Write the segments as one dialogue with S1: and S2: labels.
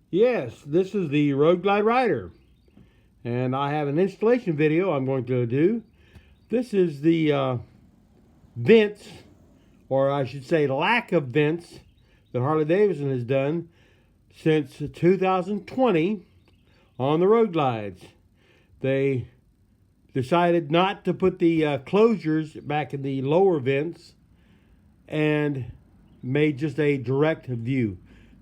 S1: Yes, this is the Road Glide Rider, and I have an installation video I'm going to do. This is the vents, or I should say lack of vents, that Harley-Davidson has done since 2020 on the Road Glides. They decided not to put the closures back in the lower vents and made just a direct view.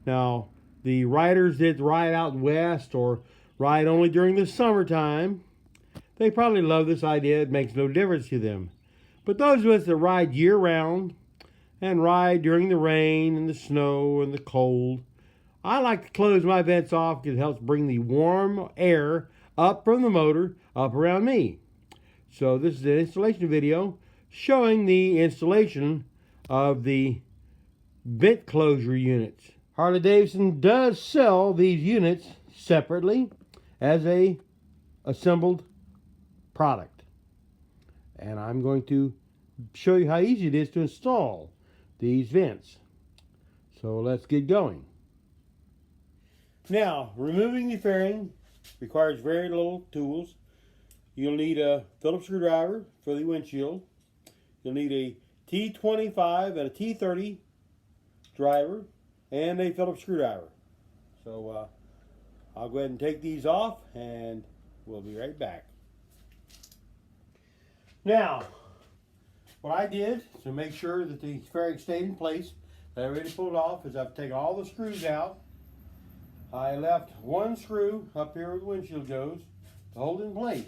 S1: Now, the riders that ride out west or ride only during the summertime, they probably love this idea. It makes no difference to them. But those of us that ride year-round and ride during the rain and the snow and the cold, I like to close my vents off because it helps bring the warm air up from the motor up around me. So this is an installation video showing the installation of the vent closure units. Harley-Davidson does sell these units separately as a assembled product. And I'm going to show you how easy it is to install these vents. So let's get going. Now, removing the fairing requires very little tools. You'll need a Phillips screwdriver for the windshield. You'll need a T25 and a T30 driver and a Phillips screwdriver. So I'll go ahead and take these off and we'll be right back. Now, what I did to make sure that the fairing stayed in place, that I already pulled off, is I've taken all the screws out. I left one screw up here where the windshield goes to hold it in place.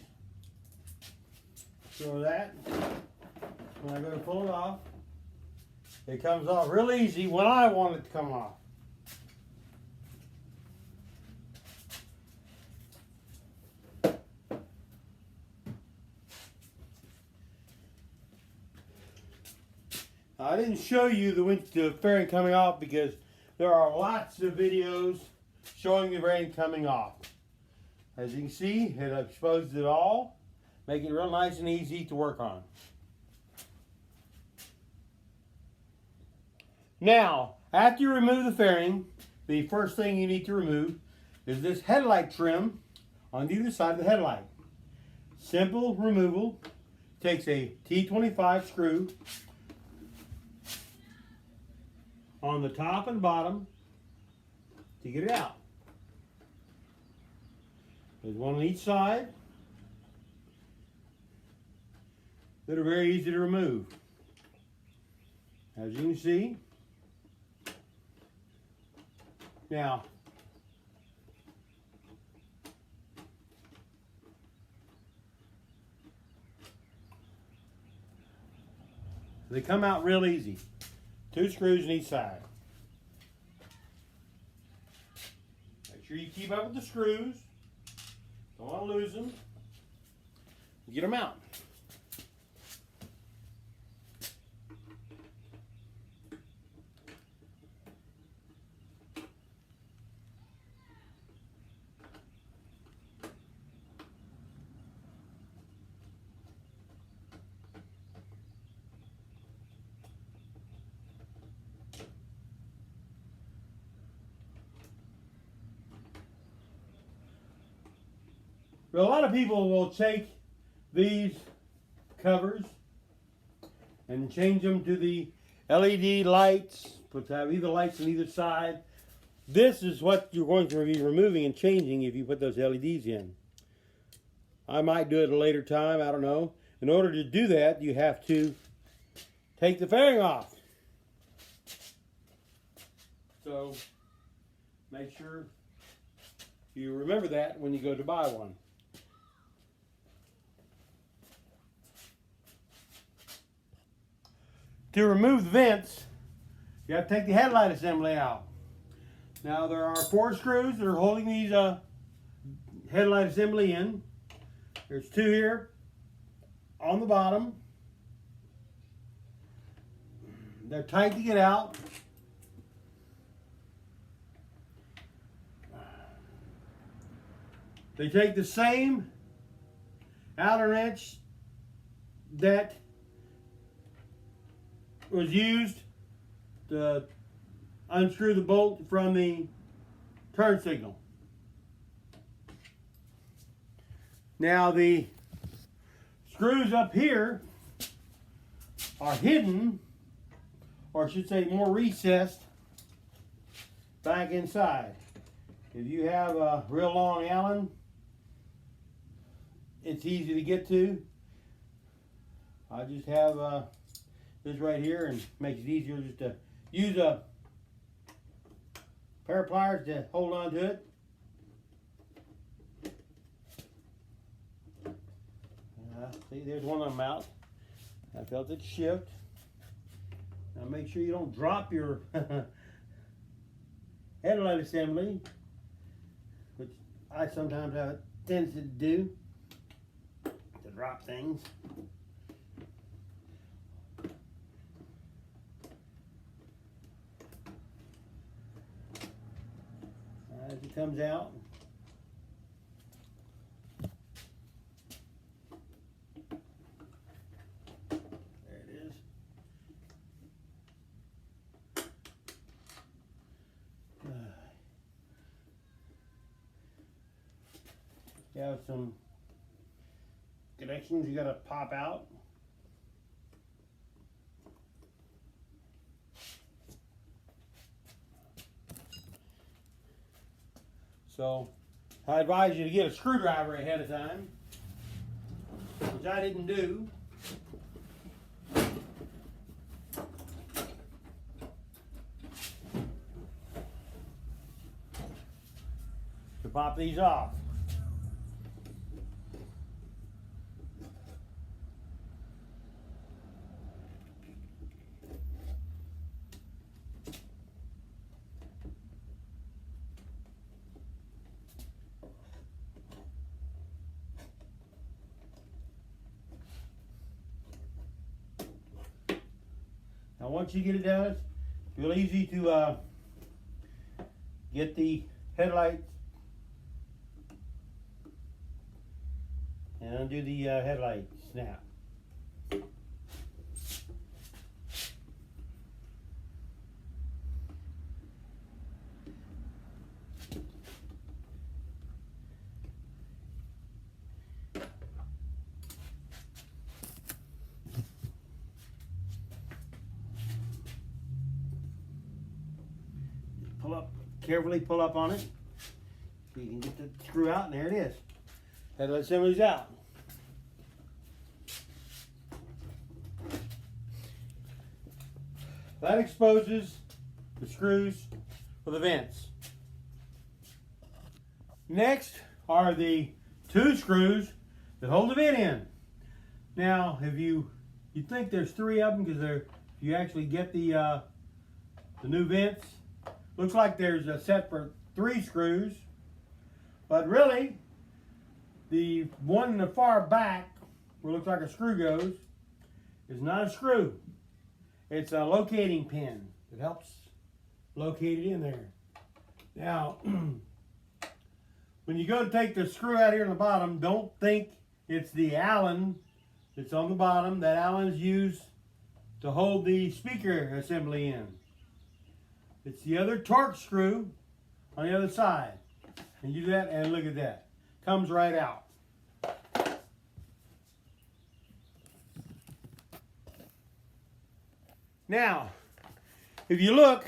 S1: So that, when I go to pull it off, it comes off real easy when I want it to come off. I didn't show you the fairing coming off because there are lots of videos showing the fairing coming off. As you can see, it exposed it all, making it real nice and easy to work on. Now, after you remove the fairing, the first thing you need to remove is this headlight trim on either side of the headlight. Simple removal. Takes a T25 screw on the top and bottom to get it out. There's one on each side that are very easy to remove. As you can see. Now, they come out real easy. 2 screws on each side. Make sure you keep up with the screws. Don't want to lose them. Get them out. But a lot of people will take these covers and change them to the LED lights, but have either lights on either side. This is what you're going to be removing and changing if you put those LEDs in. I might do it at a later time, I don't know. In order to do that, you have to take the fairing off. So make sure you remember that when you go to buy one. To remove the vents, you have to take the headlight assembly out. Now there are 4 screws that are holding these headlight assembly in. There's 2 here on the bottom. They're tight to get out. They take the same outer wrench that was used to unscrew the bolt from the turn signal. Now the screws up here are hidden, or I should say more recessed, back inside. If you have a real long Allen, it's easy to get to. I just have this right here, and makes it easier just to use a pair of pliers to hold on to it. See, there's one of them out. I felt it shift. Now make sure you don't drop your headlight assembly, which I sometimes have a tendency to do, to drop things. As it comes out, there it is. You have some connections you got to pop out. So I advise you to get a screwdriver ahead of time, which I didn't do. To pop these off. Now once you get it done, it's real easy to get the headlights and undo the headlight snap. Pull up, carefully pull up on it so you can get the screw out, and there it is. Headlight assembly's out. That exposes the screws for the vents. Next are the two screws that hold the vent in. Now, if you think there's three of them, because if you actually get the new vents, looks like there's a set for 3 screws, but really the one in the far back where it looks like a screw goes is not a screw. It's a locating pin that helps locate it in there. Now, when you go to take the screw out here in the bottom, don't think it's the Allen that's on the bottom. That Allen is used to hold the speaker assembly in. It's the other torque screw on the other side. And you do that, and look at that. Comes right out. Now, if you look,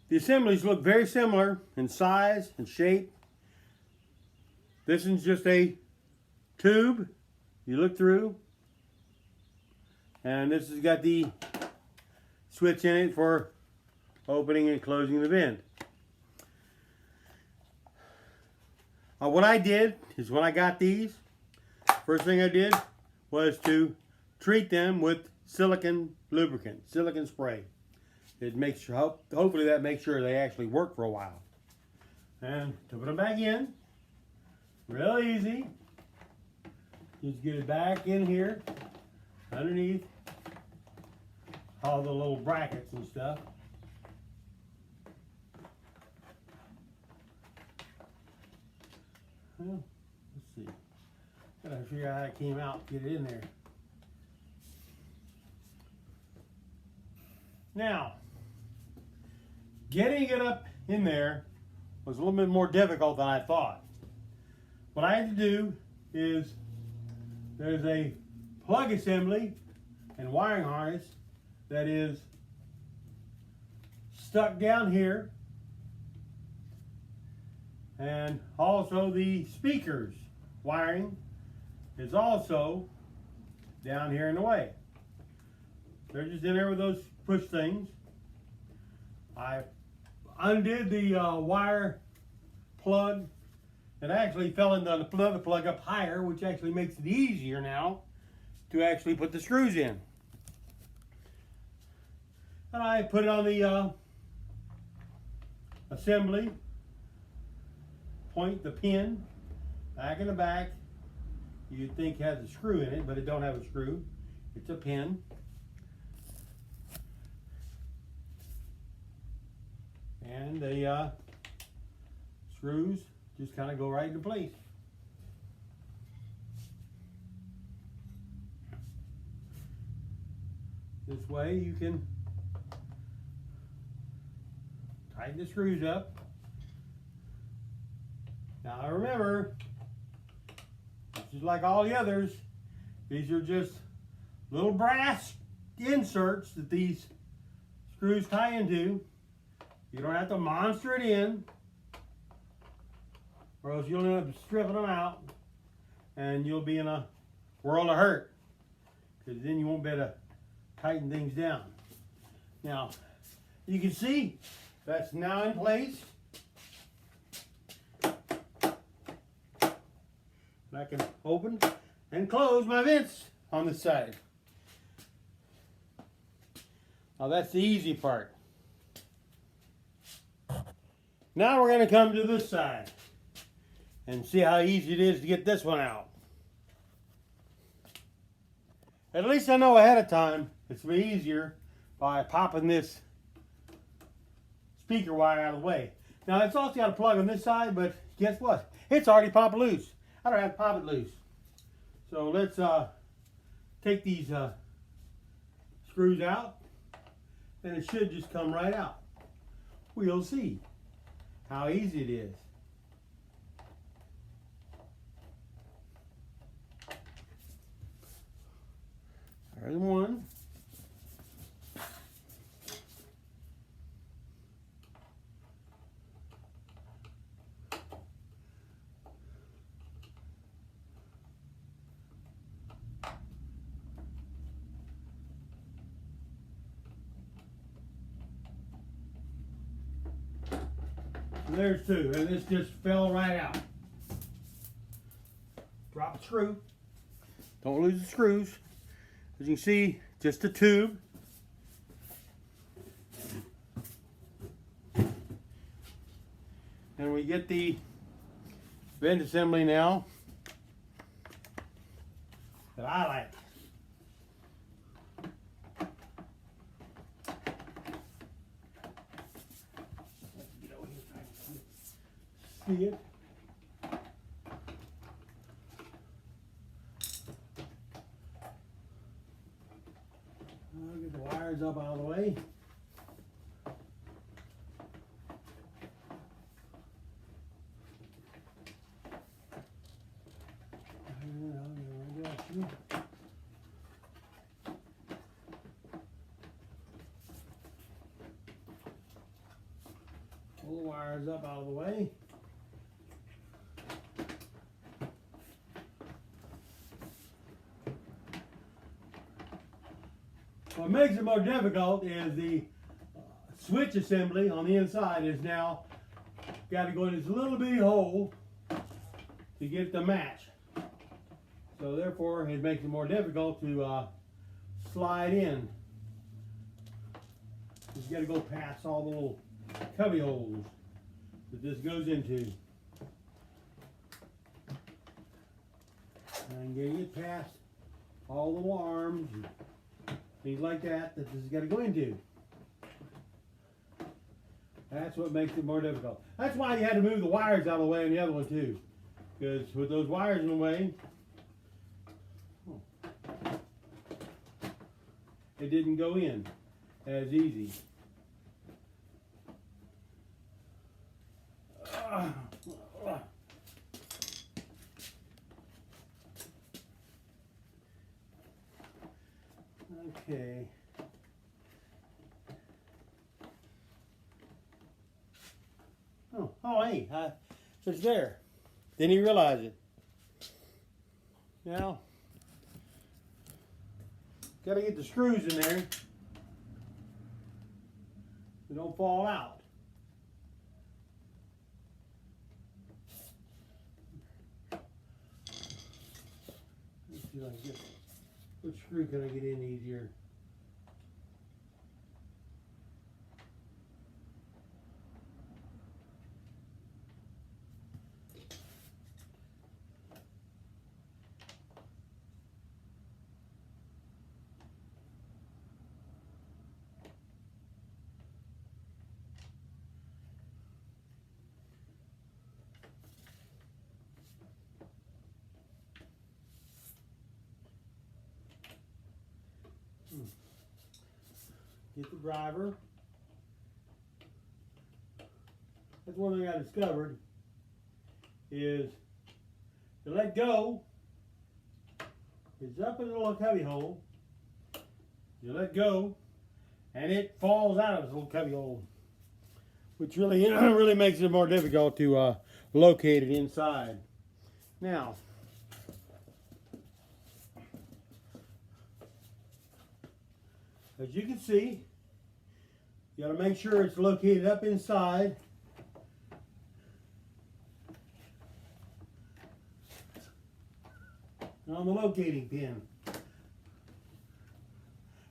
S1: the assemblies look very similar in size and shape. This is just a tube you look through. And this has got the switch in it for opening and closing the vent. What I did is when I got these, first thing I did was to treat them with silicone lubricant, silicone spray. It makes sure, hopefully that makes sure they actually work for a while. And to put them back in, real easy. Just get it back in here, underneath all the little brackets and stuff. Well, let's see. Gotta figure out how it came out, get it in there. Now, getting it up in there was a little bit more difficult than I thought. What I had to do is, there's a plug assembly and wiring harness that is stuck down here, and also the speakers wiring is also down here in the way. They're just in there with those push things. I undid the wire plug. It actually fell into another plug up higher, which actually makes it easier now to actually put the screws in. And I put it on the assembly, point the pin back in the back. You'd think it has a screw in it, but it don't have a screw. It's a pin. And the screws just kind of go right into place. This way you can tighten the screws up. Now remember, just like all the others, these are just little brass inserts that these screws tie into. You don't have to monster it in, or else you'll end up stripping them out and you'll be in a world of hurt, because then you won't be able to tighten things down. Now, you can see that's now in place. And I can open and close my vents on the side. Now that's the easy part. Now we're going to come to this side and see how easy it is to get this one out. At least I know ahead of time it's way easier by popping this speaker wire out of the way. Now it's also got a plug on this side, but guess what? It's already popped loose. I don't have to pop it loose. So let's take these screws out, and it should just come right out. We'll see how easy it is. There's one. And there's two, and this just fell right out. Drop a screw. Don't lose the screws. As you can see, just a tube. And we get the vent assembly now that I like. See it? I'll get the wires up out of the way. Pull the wires up out of the way. What makes it more difficult is the switch assembly on the inside is now got to go in this little bitty hole to get it to match. So therefore it makes it more difficult to slide in. You got to go past all the little cubby holes that this goes into. And getting it past all the little arms and things like that this has got to go into. That's what makes it more difficult. That's why you had to move the wires out of the way on the other one too. Because with those wires in the way, it didn't go in as easy. Okay. Oh, hey, it's there. Didn't even realize it. Now, got to get the screws in there. They don't fall out. Let's see if I can get, which screw can I get in easier? Get the driver. That's one thing I discovered is to let go. It's up in the little cubby hole. You let go, and it falls out of this little cubby hole, which really really makes it more difficult to locate it inside. Now, as you can see, you got to make sure it's located up inside. On the locating pin.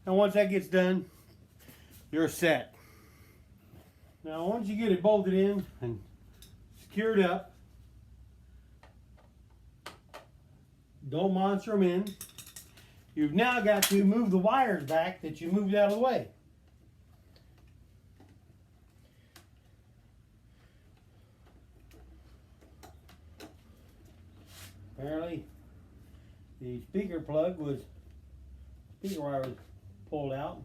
S1: And once that gets done, you're set. Now, once you get it bolted in and secured up, don't monster them in. You've now got to move the wires back that you moved out of the way. Apparently, the speaker wire was pulled out.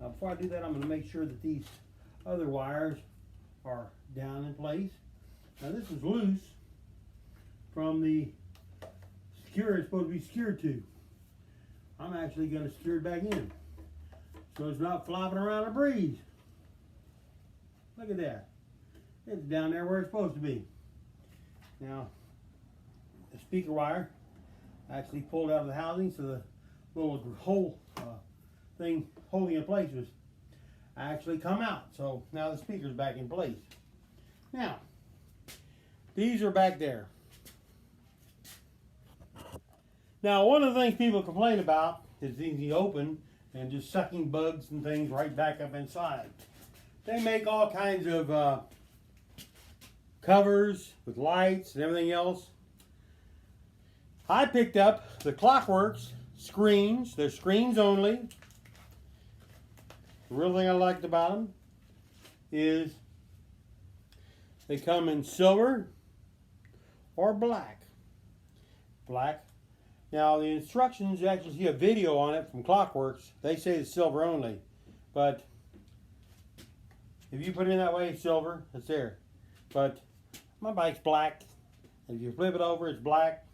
S1: Now, before I do that, I'm going to make sure that these other wires are down in place. Now, this is loose from the secure it's supposed to be secured to. I'm actually going to secure it back in so it's not flopping around a breeze. Look at that. It's down there where it's supposed to be. Now, the speaker wire actually pulled out of the housing, so the little hole thing holding it in place was actually come out. So now the speaker's back in place. Now, these are back there. Now, one of the things people complain about is these open and just sucking bugs and things right back up inside. They make all kinds of covers with lights and everything else. I picked up the Klock Werks screens. They're screens only. The real thing I liked about them is they come in silver or black. Black. Now, the instructions, you actually see a video on it from Klock Werks. They say it's silver only. But if you put it in that way, it's silver. It's there. But my bike's black. If you flip it over, it's black.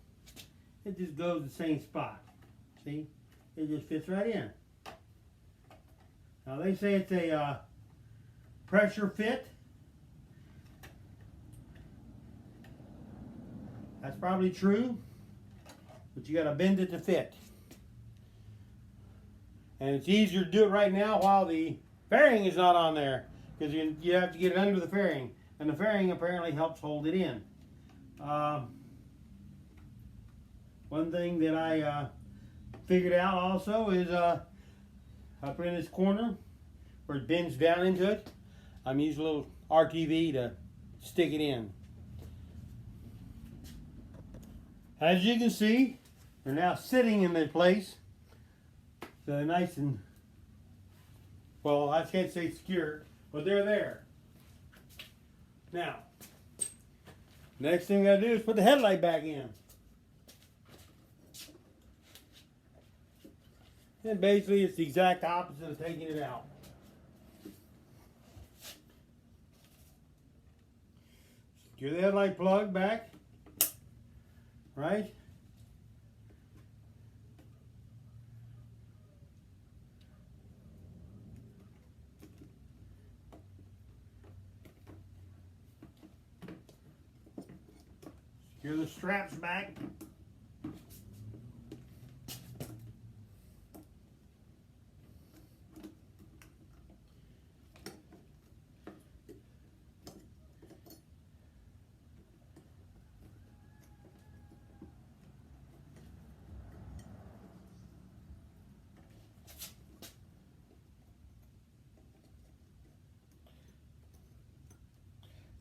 S1: It just goes the same spot. See? It just fits right in. Now, they say it's a pressure fit. That's probably true. But you got to bend it to fit. And it's easier to do it right now while the fairing is not on there, because you have to get it under the fairing, and the fairing apparently helps hold it in. One thing that I figured out also is up in this corner where it bends down into it, I'm using a little RTV to stick it in. As you can see, they're now sitting in their place. So they're nice and, well, I can't say secure, but they're there. Now, next thing I gotta do is put the headlight back in. And basically it's the exact opposite of taking it out. Secure the headlight plug back, right? Secure the straps back.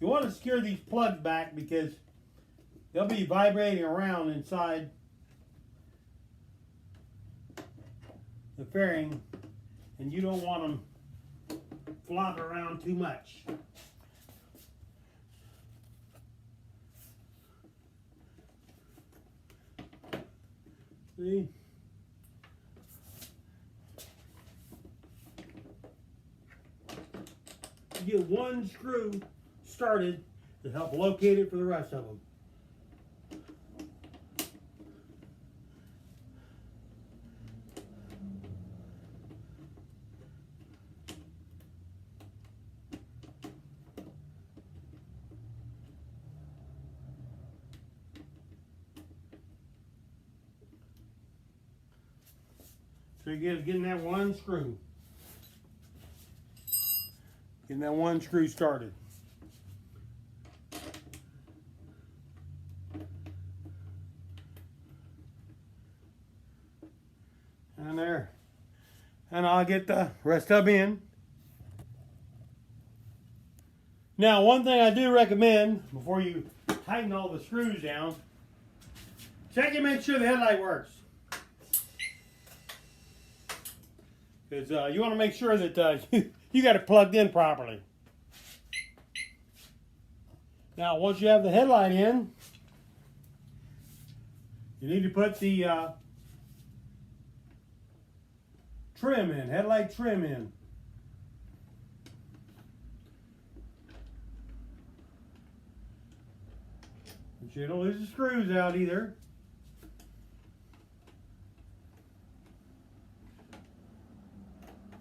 S1: You want to secure these plugs back because they'll be vibrating around inside the fairing, and you don't want them flopping around too much. See? You get one screw started to help locate it for the rest of them. So you're getting that one screw. Getting that one screw started. And there. And I'll get the rest of them in. Now, one thing I do recommend before you tighten all the screws down, check and make sure the headlight works. Because you want to make sure that you got it plugged in properly. Now, once you have the headlight in, you need to put the trim in, headlight trim in. Make sure you don't lose the screws out either.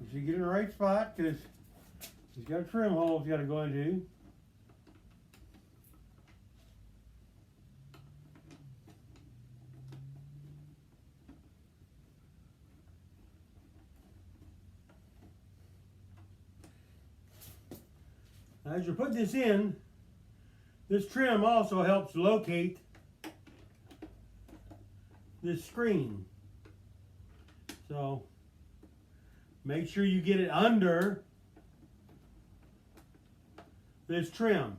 S1: Make sure you get in the right spot because it's got a trim hole it's got to go into. As you put this in, this trim also helps locate this screen. So make sure you get it under this trim.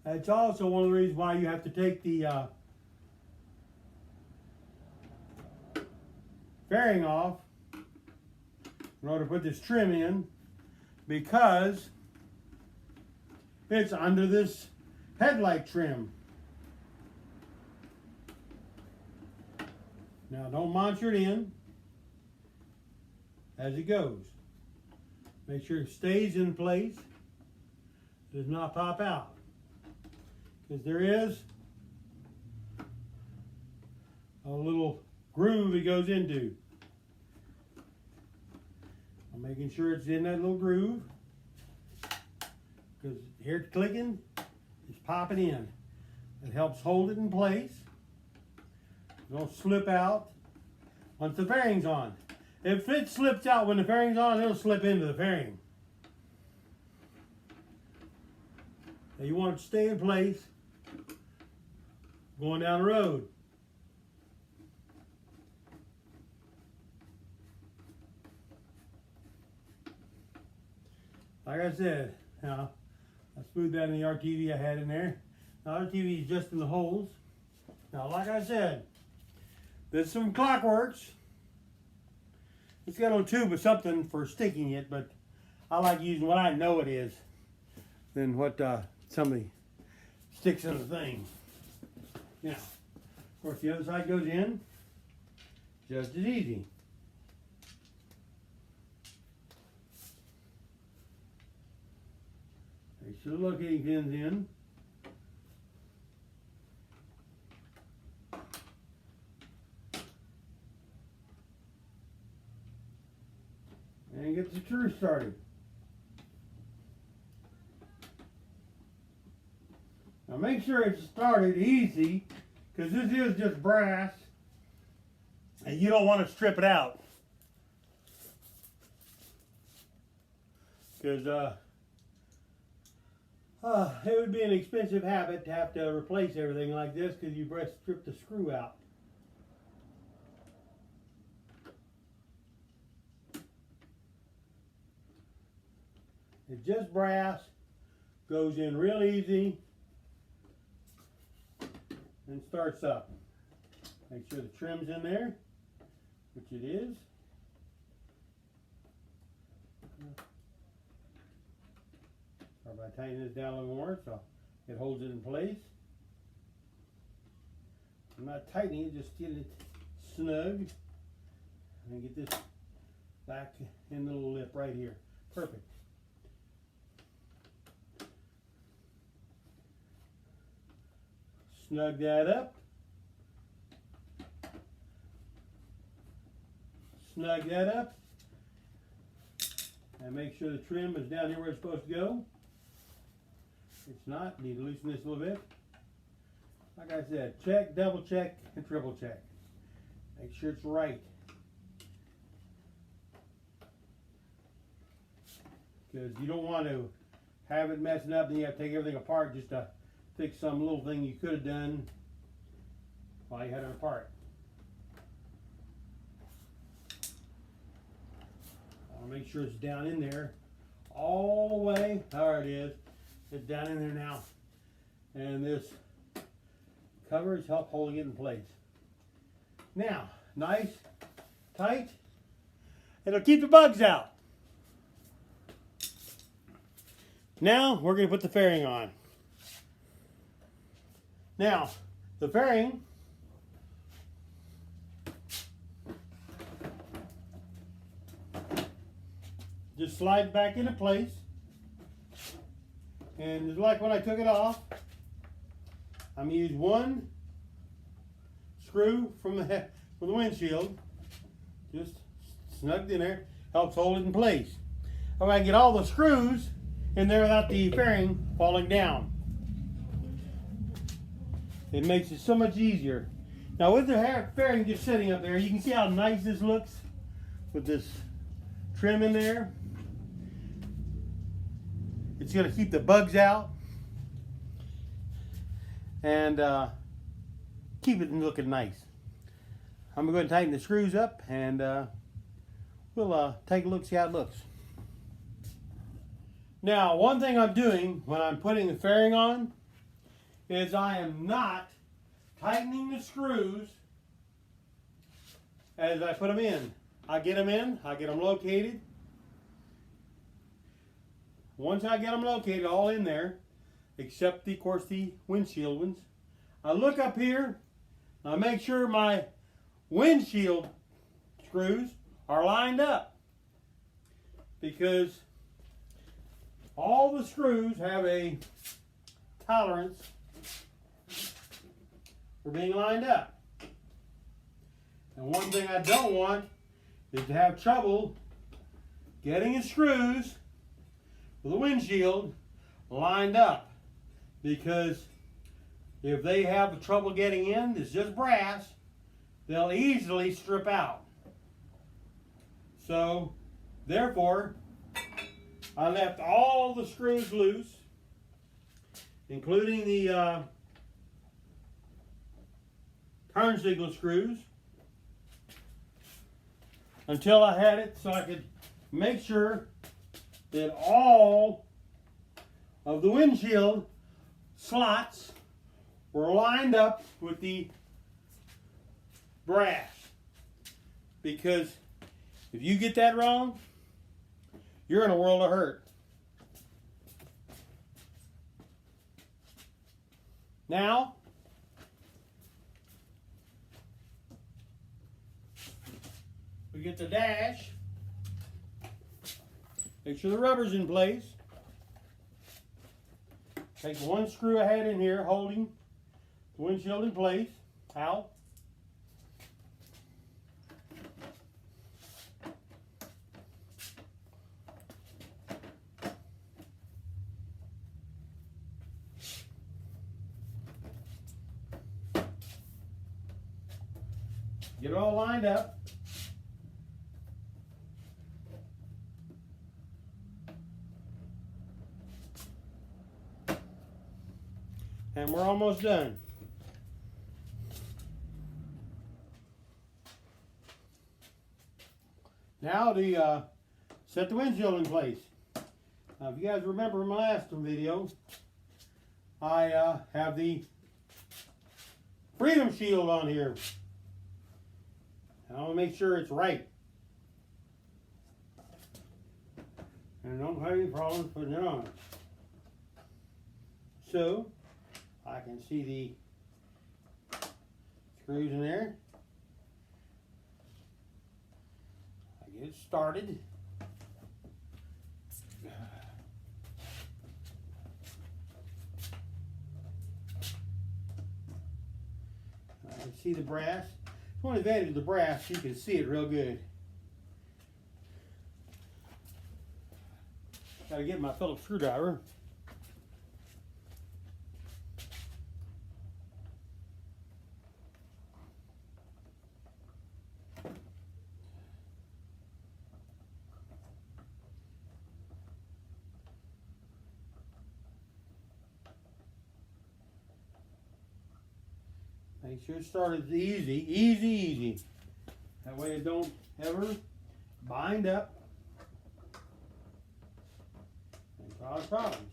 S1: That's also one of the reasons why you have to take the fairing off in order to put this trim in, because it's under this headlight trim. Now don't monster it in as it goes. Make sure it stays in place, does not pop out, because there is a little groove it goes into. I'm making sure it's in that little groove, because here it's clicking, it's popping in. It helps hold it in place. It don't slip out once the fairing's on. If it slips out when the fairing's on, it'll slip into the fairing. Now you want it to stay in place going down the road. Like I said, now I smoothed that in the RTV I had in there. Now RTV is just in the holes. Now, like I said, this is from Klock Werks. It's got a little tube of something for sticking it, but I like using what I know it is than what somebody sticks in the thing. Now, of course, the other side goes in just as easy. Make sure the locating pin's in. And get the screw started. Now make sure it's started easy, because this is just brass and you don't want to strip it out. Because it would be an expensive habit to have to replace everything like this, because you strip the screw out. It's just brass, goes in real easy, and starts up. Make sure the trim's in there, which it is. Start by tightening this down a little more so it holds it in place. I'm not tightening it, just getting it snug. And get this back in the little lip right here. Perfect. Snug that up. Snug that up. And make sure the trim is down here where it's supposed to go. It's not. Need to loosen this a little bit. Like I said, check, double check, and triple check. Make sure it's right. Because you don't want to have it messing up and you have to take everything apart just to fix some little thing you could have done while you had it apart. I'll make sure it's down in there all the way. There it is. It's down in there now. And this cover is help holding it in place. Now, nice, tight. It'll keep the bugs out. Now, we're going to put the fairing on. Now, the fairing just slides back into place. And just like when I took it off, I'm going to use one screw from the windshield, just snugged in there, helps hold it in place. I can get all the screws in there without the fairing falling down. It makes it so much easier. Now with the fairing just sitting up there, you can see how nice this looks with this trim in there. It's going to keep the bugs out and keep it looking nice. I'm going to go ahead and tighten the screws up and we'll take a look, see how it looks. Now, one thing I'm doing when I'm putting the fairing on is I am not tightening the screws as I put them in. I get them in, I get them located. Once I get them located all in there, except of course the windshield ones, I look up here, I make sure my windshield screws are lined up, because all the screws have a tolerance for being lined up. And one thing I don't want is to have trouble getting the screws for the windshield lined up, because if they have trouble getting in, it's just brass, they'll easily strip out. So therefore I left all the screws loose, including the turn signal screws, until I had it so I could make sure that all of the windshield slots were lined up with the brass. Because if you get that wrong, you're in a world of hurt. Now, we get the dash. Make sure the rubber's in place. Take the one screw I had in here holding the windshield in place out. Get it all lined up. And we're almost done. Now to set the windshield in place. Now, if you guys remember my last video, I have the Freedom Shield on here. And I want to make sure it's right. And I don't have any problems putting it on. So, I can see the screws in there. I get it started. I can see the brass. One advantage of the brass, you can see it real good. Got to get my Phillips screwdriver. Make sure it started easy. That way it don't ever bind up and cause problems.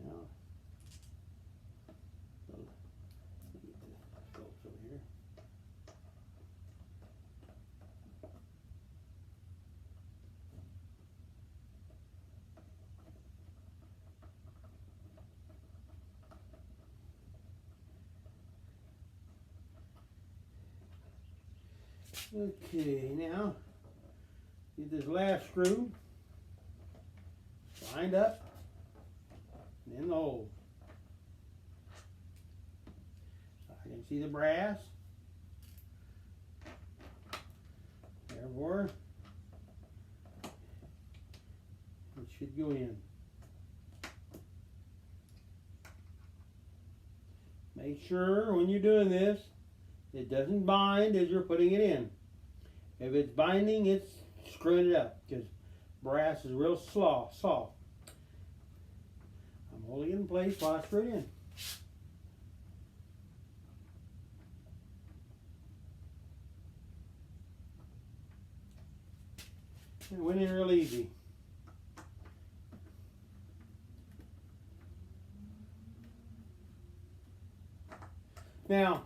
S1: Now, get the bolts over here. Okay, now get this last screw lined up and in the hole. I can see the brass. Therefore, it should go in. Make sure when you're doing this, it doesn't bind as you're putting it in. If it's binding, it's screwing it up because brass is real soft. I'm holding it in place while I screw it in. It went in real easy. Now,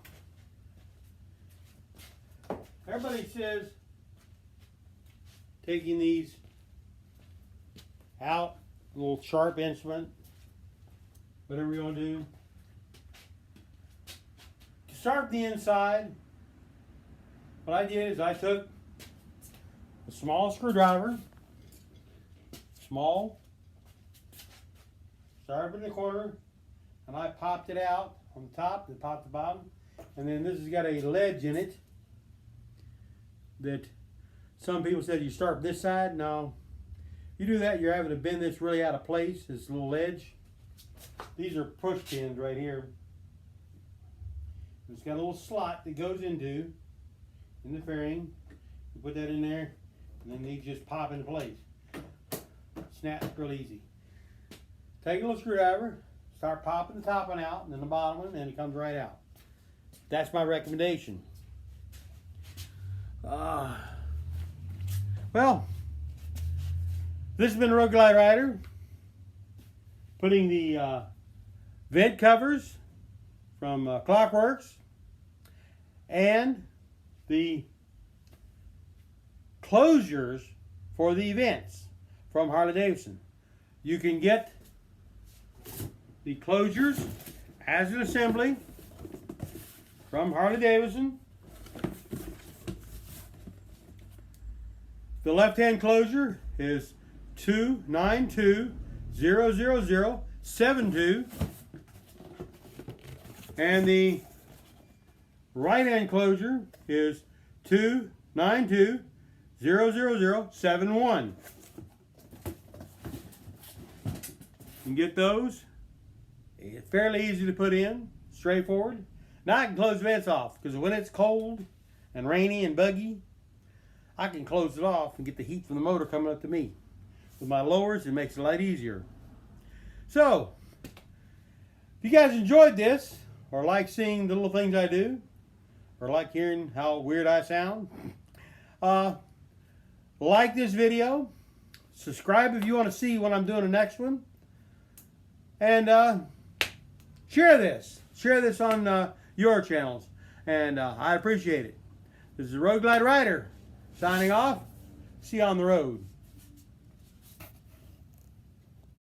S1: everybody says taking these out, a little sharp instrument, whatever you want to do. To sharpen the inside, what I did is I took a small screwdriver, sharp in the corner, and I popped it out on the top, and popped the bottom, and then this has got a ledge in it that some people said you start this side. No, you do that, you're having to bend this really out of place, this little ledge. These are push pins right here. It's got a little slot that goes in the fairing. You put that in there, and then these just pop into place. Snaps real easy. Take a little screwdriver, start popping the top one out, and then the bottom one, and then it comes right out. That's my recommendation. Well, this has been Road Glide Rider, putting the vent covers from Klock Werks and the closures for the vents from Harley-Davidson. You can get the closures as an assembly from Harley-Davidson. The left-hand closure is 292-00072, and the right-hand closure is 292-00071. You can get those. It's fairly easy to put in, straightforward. Now I can close the vents off, because when it's cold and rainy and buggy, I can close it off and get the heat from the motor coming up to me. With my lowers, it makes it a lot easier. So, if you guys enjoyed this, or like seeing the little things I do, or like hearing how weird I sound, like this video, subscribe if you want to see when I'm doing the next one, and share this on your channels, and I appreciate it. This is Road Glide Rider signing off. See you on the road.